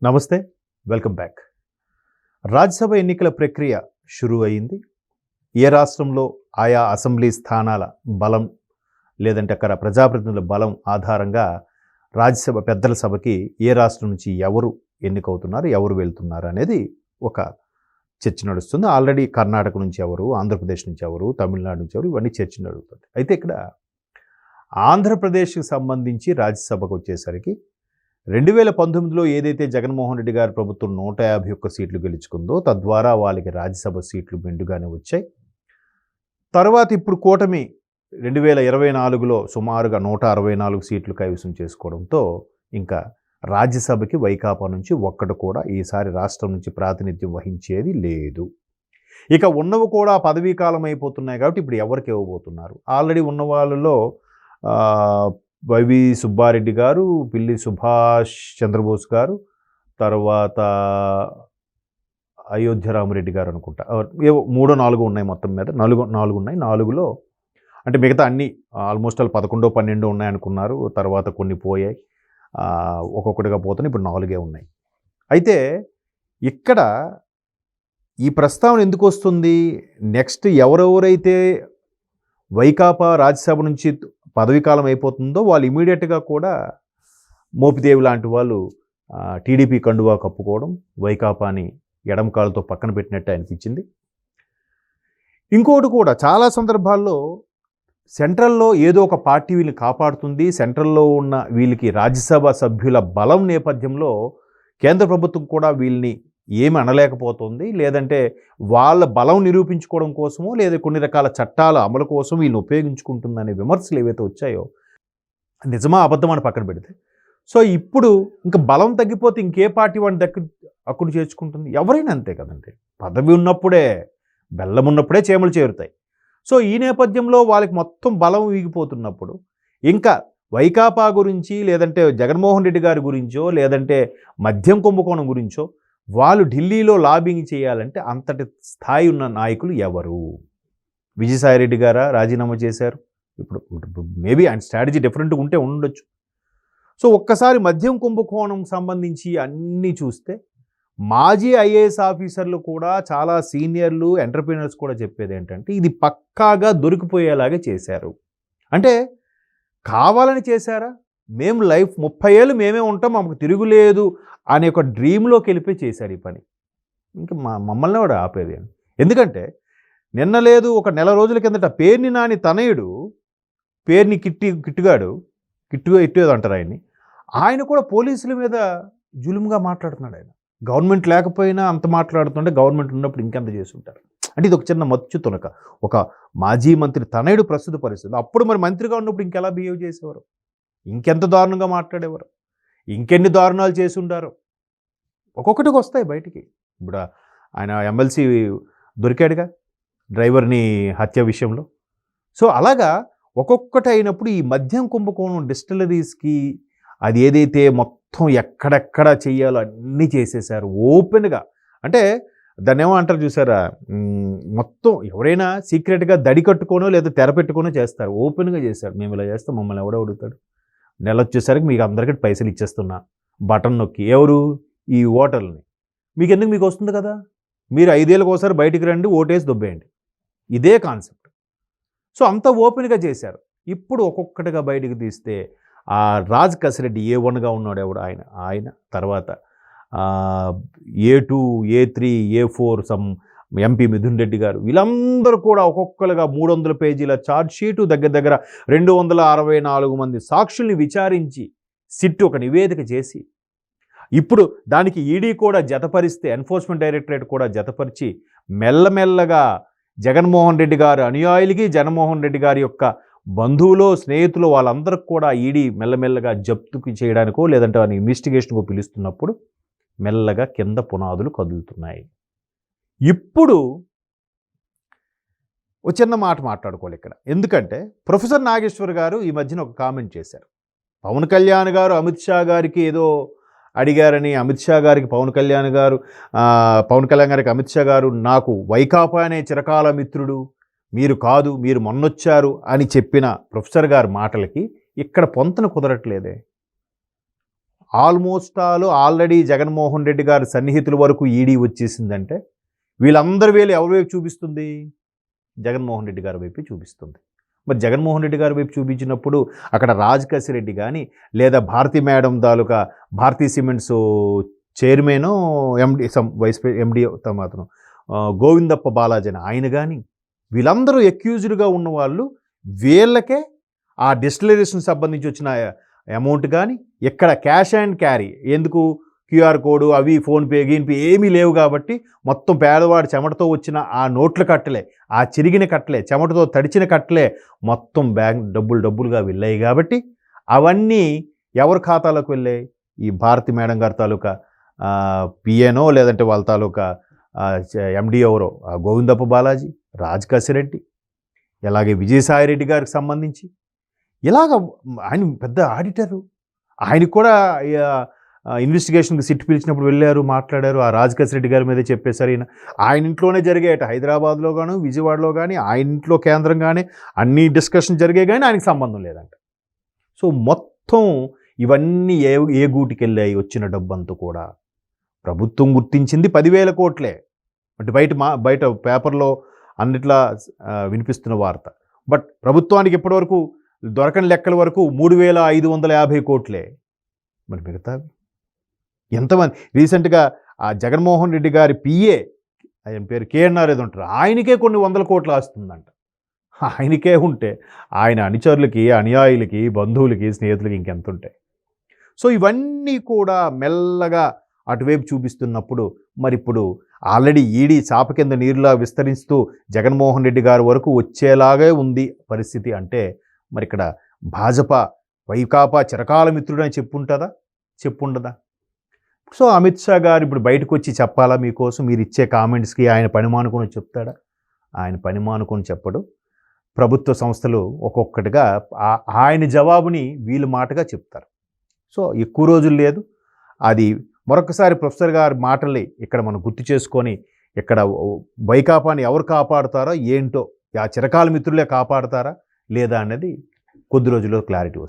నమస్తే, welcome back. Rajya Sabha ఎన్నికల ప్రక్రియ షురూ అయింది. ఏ రాష్ట్రంలో ఆయా అసెంబ్లీ స్థానాల బలం లేదంటే అక్కడ ప్రజాప్రతినిధుల బలం ఆధారంగా రాజ్యసభ పెద్దల సభకి ఏ రాష్ట్రం నుంచి ఎవరు ఎన్నికవుతున్నారు, ఎవరు వెళ్తున్నారు అనేది ఒక చర్చ నడుస్తుంది. ఆల్రెడీ కర్ణాటక నుంచి ఎవరు, ఆంధ్రప్రదేశ్ నుంచి ఎవరు, తమిళనాడు నుంచి ఎవరు, ఇవన్నీ చర్చ నడుస్తుంది. అయితే ఇక్కడ ఆంధ్రప్రదేశ్కి సంబంధించి రాజ్యసభకు వచ్చేసరికి 2019లో ఏదైతే జగన్మోహన్ రెడ్డి గారి ప్రభుత్వం 151 సీట్లు గెలుచుకుందో తద్వారా వాళ్ళకి రాజ్యసభ సీట్లు మెండుగానే వచ్చాయి. తర్వాత ఇప్పుడు కూటమి 2024లో సుమారుగా 164 సీట్లు కైవసం చేసుకోవడంతో ఇంకా రాజ్యసభకి వైకాపా నుంచి ఒక్కడు కూడా ఈసారి రాష్ట్రం నుంచి ప్రాతినిధ్యం వహించేది లేదు. ఇక ఉన్నవి కూడా పదవీ కాలం అయిపోతున్నాయి కాబట్టి ఇప్పుడు ఎవరికి ఇవ్వబోతున్నారు? ఆల్రెడీ ఉన్న వాళ్ళలో వైవి సుబ్బారెడ్డి గారు, పిల్లి సుభాష్ చంద్రబోస్ గారు, తర్వాత అయోధ్య రామరెడ్డి గారు అనుకుంటా, ఏవో 3-4 ఉన్నాయి, మొత్తం మీద 4 ఉన్నాయి. 4లో అంటే మిగతా అన్నీ ఆల్మోస్ట్ 11, 12 ఉన్నాయి అనుకున్నారు. తర్వాత కొన్ని పోయాయి, ఒక్కొక్కటిగా పోతున్నాయి. ఇప్పుడు 4 ఉన్నాయి. అయితే ఇక్కడ ఈ ప్రస్తావన ఎందుకు వస్తుంది? నెక్స్ట్ ఎవరెవరైతే వైకాపా రాజ్యసభ నుంచి పదవీకాలం అయిపోతుందో వాళ్ళు ఇమీడియట్గా కూడా మోపిదేవి లాంటి వాళ్ళు టీడీపీ కండువా కప్పుకోవడం, వైకాపాని ఎడమ కాళ్ళతో పక్కన పెట్టినట్టు అనిపించింది. ఇంకోటి కూడా చాలా సందర్భాల్లో సెంట్రల్లో ఏదో ఒక పార్టీ వీళ్ళని కాపాడుతుంది. సెంట్రల్లో ఉన్న వీళ్ళకి రాజ్యసభ సభ్యుల బలం నేపథ్యంలో కేంద్ర ప్రభుత్వం కూడా వీళ్ళని ఏమి అనలేకపోతుంది. లేదంటే వాళ్ళ బలం నిరూపించుకోవడం కోసమో లేదా కొన్ని రకాల చట్టాల అమలు కోసం వీళ్ళని ఉపయోగించుకుంటుందనే విమర్శలు ఏవైతే వచ్చాయో నిజమా అబద్ధం అని పక్కన పెడితే, సో ఇప్పుడు ఇంకా బలం తగ్గిపోతే ఇంకే పార్టీ వాడిని అక్కుడు చేర్చుకుంటుంది? ఎవరైనా అంతే కదండి. పదవి ఉన్నప్పుడే, బెల్లం ఉన్నప్పుడే చేమలు చేరుతాయి. సో ఈ నేపథ్యంలో వాళ్ళకి మొత్తం బలం వీగిపోతున్నప్పుడు ఇంకా వైకాపా గురించి లేదంటే జగన్మోహన్ రెడ్డి గారి గురించో లేదంటే మద్యం కుంభకోణం గురించో వాళ్ళు ఢిల్లీలో లాబింగ్ చేయాలంటే అంతటి స్థాయి ఉన్న నాయకులు ఎవరు? విజయసాయిరెడ్డి గారా రాజీనామా చేశారు. ఇప్పుడు మేబీ ఆయన స్ట్రాటజీ డిఫరెంట్గా ఉంటే ఉండొచ్చు. సో ఒక్కసారి మద్యం కుంభకోణం సంబంధించి అన్నీ చూస్తే మాజీ ఐఏఎస్ ఆఫీసర్లు కూడా, చాలా సీనియర్లు, ఎంటర్ప్రీనర్స్ కూడా చెప్పేది ఏంటంటే ఇది పక్కాగా దొరికిపోయేలాగే చేశారు. అంటే కావాలని చేశారా? మేము లైఫ్ 30 ఏళ్ళు మేమే ఉంటాం, మాకు తిరుగులేదు అనే ఒక డ్రీమ్లోకి వెళ్ళిపోయి చేశారు ఈ పని. ఇంకా మమ్మల్ని కూడా ఆపేది. ఎందుకంటే నిన్న లేదు, ఒక నెల రోజుల కిందట పేర్ని నాని తనయుడు, పేర్ని కిట్టుగా అంటారు ఆయన్ని, ఆయన కూడా పోలీసుల మీద జులుముగా మాట్లాడుతున్నాడు. ఆయన గవర్నమెంట్ లేకపోయినా అంత మాట్లాడుతుంటే గవర్నమెంట్ ఉన్నప్పుడు ఇంకెంత చేస్తుంటారు. అంటే ఇది ఒక చిన్న మచ్చు తునక. ఒక మాజీ మంత్రి తనయుడు ప్రస్తుత పరిస్థితి, అప్పుడు మరి మంత్రిగా ఉన్నప్పుడు ఇంకెలా బిహేవ్ చేసేవారు, ఇంకెంత దారుణంగా మాట్లాడేవారు, ఇంకెన్ని దారుణాలు చేసి ఉండారో ఒక్కొక్కటికి వస్తాయి బయటికి. ఇప్పుడు ఆయన ఎమ్మెల్సీ దొరికాడుగా డ్రైవర్ని హత్య విషయంలో. సో అలాగా ఒక్కొక్కటి అయినప్పుడు ఈ మద్యం కుంభకోణం డిస్టిలరీస్కి అది ఏదైతే మొత్తం ఎక్కడెక్కడ చెయ్యాలో అన్నీ చేసేసారు ఓపెన్గా. అంటే దాన్ని ఏమో అంటారు చూసారా, మొత్తం ఎవరైనా సీక్రెట్గా దడి కట్టుకోనో లేదా తెర పెట్టుకోనో చేస్తారు. ఓపెన్గా చేశారు. మేము ఇలా చేస్తాం, మమ్మల్ని ఎవడో అడుగుతాడు, నెల వచ్చేసరికి మీకు అందరికీ పైసలు ఇచ్చేస్తున్నా బటన్ నొక్కి. ఎవరు? ఈ ఓటర్లని. మీకు వస్తుంది కదా, మీరు 5 ఏళ్ళకి ఒకసారి బయటికి రండి, ఓటేసి దొబ్బేయండి. ఇదే కాన్సెప్ట్. సో అంత ఓపెన్గా చేశారు. ఇప్పుడు ఒక్కొక్కటిగా బయటికి తీస్తే ఆ రాజ్ కసిరెడ్డి A1గా ఉన్నాడు ఎవడు, ఆయన తర్వాత A2, A3, A4 some MP Mithun Reddy గారు, వీళ్ళందరూ కూడా ఒక్కొక్కరుగా 300 పేజీల ఛార్జ్ షీటు, దగ్గర 264 మంది సాక్షుల్ని విచారించి సిట్ ఒక నివేదిక చేసి ఇప్పుడు దానికి ఈడీ కూడా జతపరిస్తే, ఎన్ఫోర్స్మెంట్ డైరెక్టరేట్ కూడా జతపరిచి మెల్లమెల్లగా జగన్మోహన్ రెడ్డి గారు అనుయాయులకి, జగన్మోహన్ రెడ్డి గారి యొక్క బంధువులు, స్నేహితులు వాళ్ళందరికీ కూడా ఈడీ మెల్లమెల్లగా జప్తుకి చేయడానికో లేదంటే వాని ఇన్వెస్టిగేషన్కో పిలుస్తున్నప్పుడు మెల్లగా కింద పునాదులు కదులుతున్నాయి. ఇప్పుడు ఒక చిన్న మాట మాట్లాడుకోవాలి ఇక్కడ. ఎందుకంటే ప్రొఫెసర్ నాగేశ్వర్ గారు ఈ మధ్యన ఒక కామెంట్ చేశారు. పవన్ కళ్యాణ్ గారు అమిత్ షా గారికి ఏదో అడిగారని, అమిత్ షా గారికి పవన్ కళ్యాణ్ గారికి అమిత్ షా గారు నాకు వైకాపా అనే చిరకాల మిత్రుడు, మీరు కాదు, మీరు మొన్నొచ్చారు అని చెప్పిన ప్రొఫెసర్ గారి మాటలకి ఇక్కడ పొంతన కుదరట్లేదే. ఆల్మోస్ట్ ఆల్రెడీ జగన్మోహన్ రెడ్డి గారి సన్నిహితుల వరకు ఈడీ వచ్చేసిందంటే వీళ్ళందరి వేలు ఎవరి వైపు చూపిస్తుంది? జగన్మోహన్ రెడ్డి గారి వైపు చూపిస్తుంది. మరి జగన్మోహన్ రెడ్డి గారి వైపు చూపించినప్పుడు అక్కడ రాజకేశిరెడ్డి కానీ లేదా భారతీ మేడం తాలూకా Bharathi cements chairman MD vice MD అతను గోవిందప్ప బాలాజీ అని ఆయన కానీ వీళ్ళందరూ అక్యూజ్డ్గా ఉన్న వాళ్ళు వీళ్ళకే ఆ డిస్టిలరీస్కి సంబంధించి వచ్చిన అమౌంట్ కానీ ఎక్కడ క్యాష్ అండ్ క్యారీ ఎందుకు క్యూఆర్ కోడ్ అవి ఫోన్పే గీన్పే ఏమీ లేవు కాబట్టి మొత్తం పేదవాడి చెమటతో వచ్చిన ఆ నోట్ల కట్టలే, ఆ చిరిగిన కట్టలే, చెమటతో తడిచిన కట్టలే మొత్తం బ్యాంక్ డబ్బులుగా వెళ్ళాయి కాబట్టి అవన్నీ ఎవరి ఖాతాలోకి వెళ్ళాయి? ఈ భారతి మేడం గారి తాలూకా పిఏనో లేదంటే వాళ్ళ తాలూకా ఎండి ఎవరో గోవిందప్ప బాలాజీ, రాజకేశిరెడ్డి, ఇలాగే విజయసాయిరెడ్డి గారికి సంబంధించి ఇలాగ ఆయన పెద్ద ఆడిటరు, ఆయనకు కూడా ఇన్వెస్టిగేషన్కి సిట్ పిలిచినప్పుడు వెళ్ళారు, మాట్లాడారు. ఆ రాజకేశిరెడ్డి గారి మీదే చెప్పేశారు. ఆయన ఇంట్లోనే జరిగాయట, హైదరాబాద్లో కానీ విజయవాడలో కానీ ఆయన ఇంట్లో కేంద్రంగానే అన్ని డిస్కషన్ జరిగాయి కానీ ఆయనకు సంబంధం లేదంట. సో మొత్తం ఇవన్నీ ఏ గూటికి వెళ్ళాయి? వచ్చిన డబ్బంతా కూడా ప్రభుత్వం గుర్తించింది 10,000 కోట్లే. అంటే బయట పేపర్లో అన్నిట్లా వినిపిస్తున్న వార్త. బట్ ప్రభుత్వానికి ఇప్పటివరకు దొరకని లెక్కల వరకు 3,550 కోట్లే. మరి మిగతా ఎంతమంది? రీసెంట్గా ఆ జగన్మోహన్ రెడ్డి గారి పిఏ ఆయన పేరు కేఎన్ఆర్ ఏదో ఉంటారు, ఆయనకే కొన్ని 100 కోట్లు ఆస్తుందంట. ఆయనకే ఉంటే ఆయన అనుచరులకి, అనుయాయులకి, బంధువులకి, స్నేహితులకి ఇంకెంత ఉంటాయి? సో ఇవన్నీ కూడా మెల్లగా అటువైపు చూపిస్తున్నప్పుడు మరి ఇప్పుడు ఆల్రెడీ ఈడీ చాప కింద నీరులా విస్తరిస్తూ జగన్మోహన్ రెడ్డి గారి వరకు వచ్చేలాగే ఉంది పరిస్థితి అంటే మరి ఇక్కడ భాజపా వైకాపా చిరకాల మిత్రుడని చెప్పుండదా? సో అమిత్ షా గారు ఇప్పుడు బయటకు వచ్చి చెప్పాలా మీకోసం? మీరు ఇచ్చే కామెంట్స్కి ఆయన పని మానుకొని చెప్తాడా? ఆయన పని మానుకొని చెప్పడు. ప్రభుత్వ సంస్థలు ఒక్కొక్కటిగా ఆయన జవాబుని వీళ్ళు మాటగా చెప్తారు. సో ఎక్కువ రోజులు లేదు. అది మరొకసారి ప్రొఫెసర్ గారి మాటల్ని ఇక్కడ మనం గుర్తు చేసుకొని ఇక్కడ వైకాపాని ఎవరు కాపాడుతారో ఏంటో, ఆ చిరకాల మిత్రులే కాపాడుతారా లేదా అనేది కొద్ది రోజుల్లో క్లారిటీ వస్తుంది.